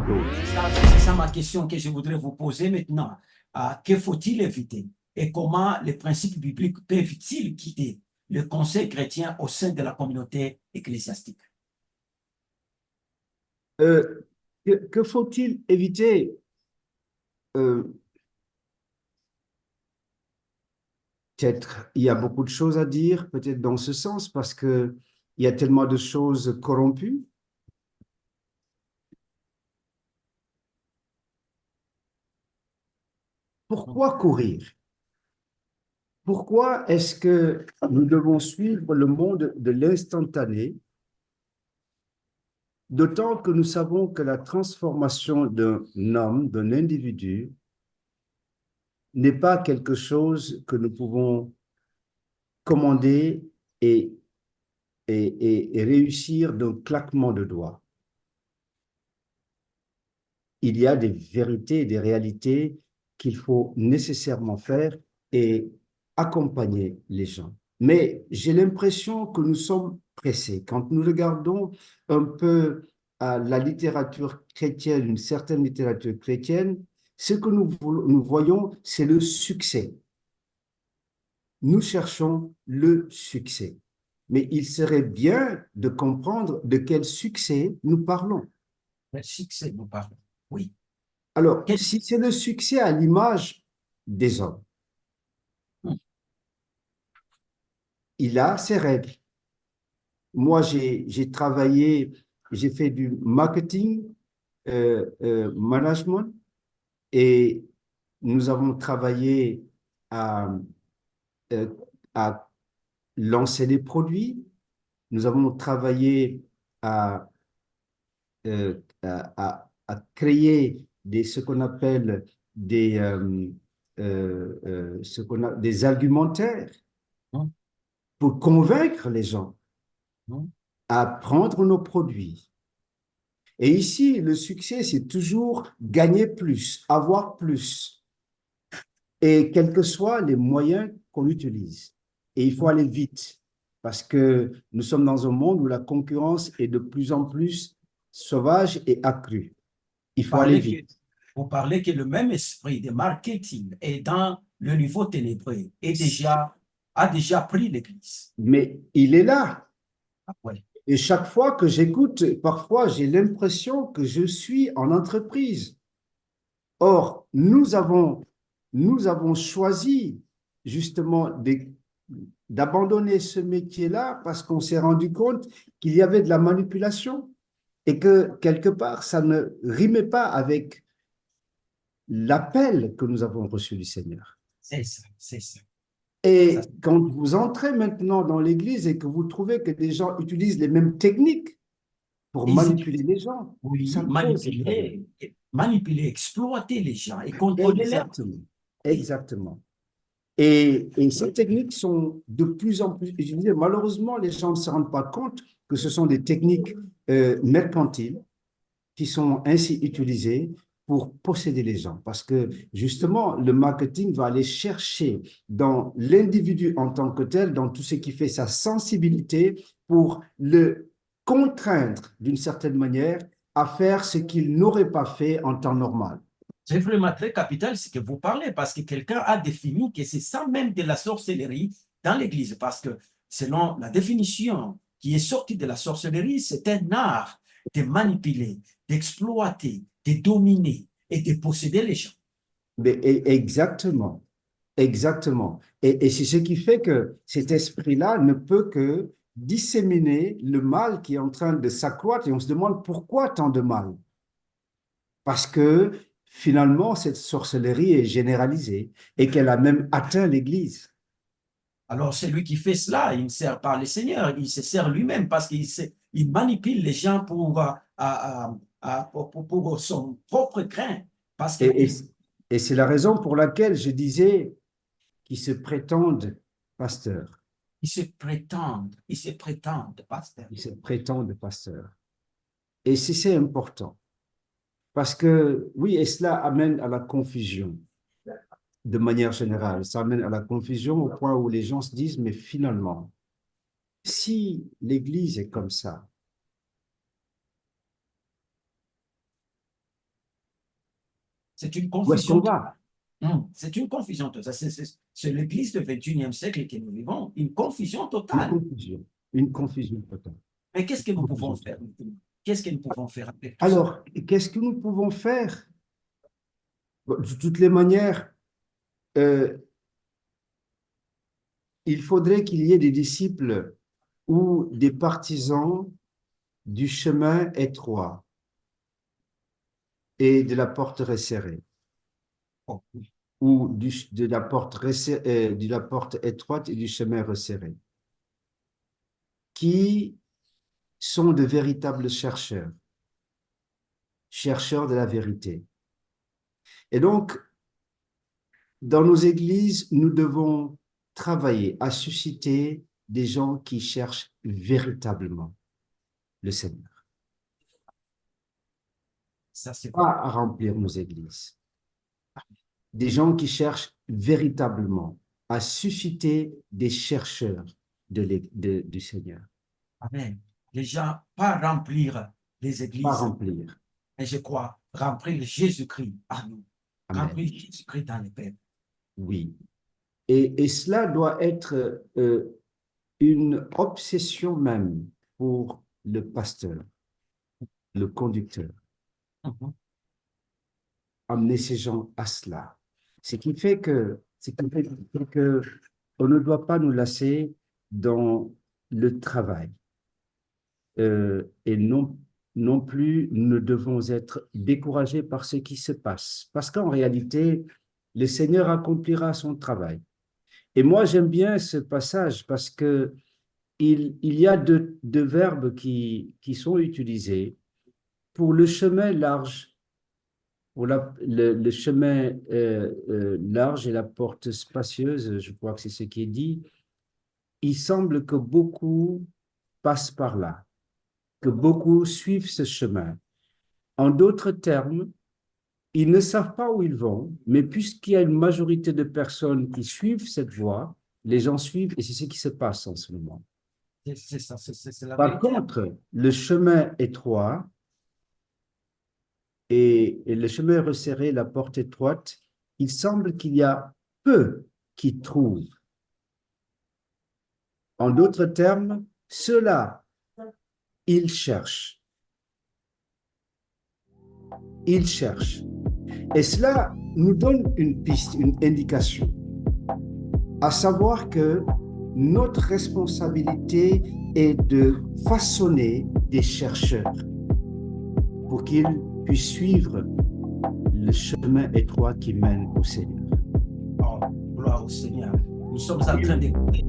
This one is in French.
d'autres. C'est ça ma question que je voudrais vous poser maintenant. Que faut-il éviter et comment les principes bibliques peuvent-ils guider le conseil chrétien au sein de la communauté ecclésiastique? Que faut-il éviter? Euh, Peut-être il y a beaucoup de choses à dire, peut-être dans ce sens, parce que il y a tellement de choses corrompues. Pourquoi courir? Pourquoi est-ce que nous devons suivre le monde de l'instantané, d'autant que nous savons que la transformation d'un homme, d'un individu, n'est pas quelque chose que nous pouvons commander et, et réussir d'un claquement de doigts. Il y a des vérités, des réalités qu'il faut nécessairement faire et accompagner les gens. Mais j'ai l'impression que nous sommes pressés. Quand nous regardons un peu à la littérature chrétienne, une certaine littérature chrétienne, ce que nous voyons, c'est le succès. Nous cherchons le succès. Mais il serait bien de comprendre de quel succès nous parlons. Le succès, nous parlons. Oui. Alors, Quel- si c'est le succès à l'image des hommes, il a ses règles. Moi, j'ai travaillé, j'ai fait du marketing, management, et nous avons travaillé à, euh, à lancer des produits, nous avons travaillé à, à créer ce qu'on appelle des, des argumentaires Hum, pour convaincre les gens hum. à prendre nos produits. Et ici, le succès, c'est toujours gagner plus, avoir plus, et quels que soient les moyens qu'on utilise. Et il faut aller vite, parce que nous sommes dans un monde où la concurrence est de plus en plus sauvage et accrue. Il faut aller Parlez que, vite. vous parlez que le même esprit de marketing est dans le niveau ténébreux et a déjà pris l'Église. Mais il est là. Ah, ouais. Et chaque fois que j'écoute, parfois j'ai l'impression que je suis en entreprise. Or, nous avons choisi justement d'abandonner ce métier-là parce qu'on s'est rendu compte qu'il y avait de la manipulation et que quelque part, ça ne rimait pas avec l'appel que nous avons reçu du Seigneur. C'est ça, c'est ça. Ça, Et quand vous entrez maintenant dans l'Église et que vous trouvez que des gens utilisent les mêmes techniques pour ils manipuler utilisent, les gens, ça oui, pose un problème. manipuler, exploiter les gens et contrôler leur vie. Exactement. Oui. Exactement. Et ces techniques sont de plus en plus utilisées. Malheureusement, les gens ne se rendent pas compte que ce sont des techniques mercantiles qui sont ainsi utilisées pour posséder les gens. Parce que justement, le marketing va aller chercher dans l'individu en tant que tel, dans tout ce qui fait sa sensibilité, pour le contraindre d'une certaine manière à faire ce qu'il n'aurait pas fait en temps normal. C'est vraiment très capital ce que vous parlez parce que quelqu'un a défini que c'est ça même de la sorcellerie dans l'Église. Parce que selon la définition qui est sortie de la sorcellerie, c'est un art de manipuler, d'exploiter, de dominer et de posséder les gens. Mais, exactement. Exactement. Et c'est ce qui fait que cet esprit-là ne peut que disséminer le mal qui est en train de s'accroître et on se demande pourquoi tant de mal. Parce que finalement, cette sorcellerie est généralisée et qu'elle a même atteint l'Église. Alors, celui qui fait cela, il ne sert pas le Seigneur, il se sert lui-même parce il manipule les gens pour son propre grain. Parce Et, et, qu'il et c'est la raison pour laquelle je disais qu'ils se prétendent pasteurs. il se prétendent, pasteur. Ils se prétendent pasteurs. Et c'est important. Parce que, oui, et cela amène à la confusion de manière générale. Ça amène à la confusion au point où les gens se disent, mais finalement, si l'Église est comme ça, C'est une Où est-ce qu'on confusion. va? C'est une confusion totale. C'est l'Église du 21e siècle que nous vivons, une confusion Une totale. confusion. Une confusion totale. Mais qu'est-ce que Une nous pouvons confusion faire totale. maintenant? Qu'est-ce que nous pouvons faire avec tout ça? Alors, qu'est-ce que nous pouvons faire? Bon, de toutes les manières, euh, il faudrait qu'il y ait des disciples ou des partisans du chemin étroit et de la porte resserrée, Oh, ou de la porte étroite et du chemin resserré, qui sont de véritables chercheurs, chercheurs de la vérité. Et donc, dans nos églises, nous devons travailler à susciter des gens qui cherchent véritablement le Seigneur, ça, c'est vrai. pas à remplir nos églises. Des gens qui cherchent véritablement à susciter des chercheurs du Seigneur, Amen. Les gens, pas remplir les pas églises, remplir. mais je crois remplir Jésus-Christ à nous. Amen. Remplir Jésus-Christ dans les peuples. Oui. Et cela doit être une obsession même pour le pasteur, le conducteur, Mhm. amener ces gens à cela. Ce qui fait que on ne doit pas nous lasser dans le travail. Et non plus, nous ne devons être découragés par ce qui se passe. Parce qu'en réalité, le Seigneur accomplira son travail. Et moi, j'aime bien ce passage parce que il y a deux verbes qui sont utilisés pour le chemin large, pour le chemin large et la porte spacieuse, je crois que c'est ce qui est dit. Il semble que beaucoup passent par là, que beaucoup suivent ce chemin. En d'autres termes, ils ne savent pas où ils vont, mais puisqu'il y a une majorité de personnes qui suivent cette voie, les gens suivent et c'est ce qui se passe en ce moment. C'est ça, c'est la Par vérité. contre, le chemin étroit et le chemin resserré, la porte étroite, il semble qu'il y a peu qui trouvent. En d'autres termes, ceux-là, ils cherchent. Ils cherchent. Et cela nous donne une piste, une indication, à savoir que notre responsabilité est de façonner des chercheurs pour qu'ils puissent suivre le chemin étroit qui mène au Seigneur. Oh, gloire au Seigneur. Nous sommes en train d'écouter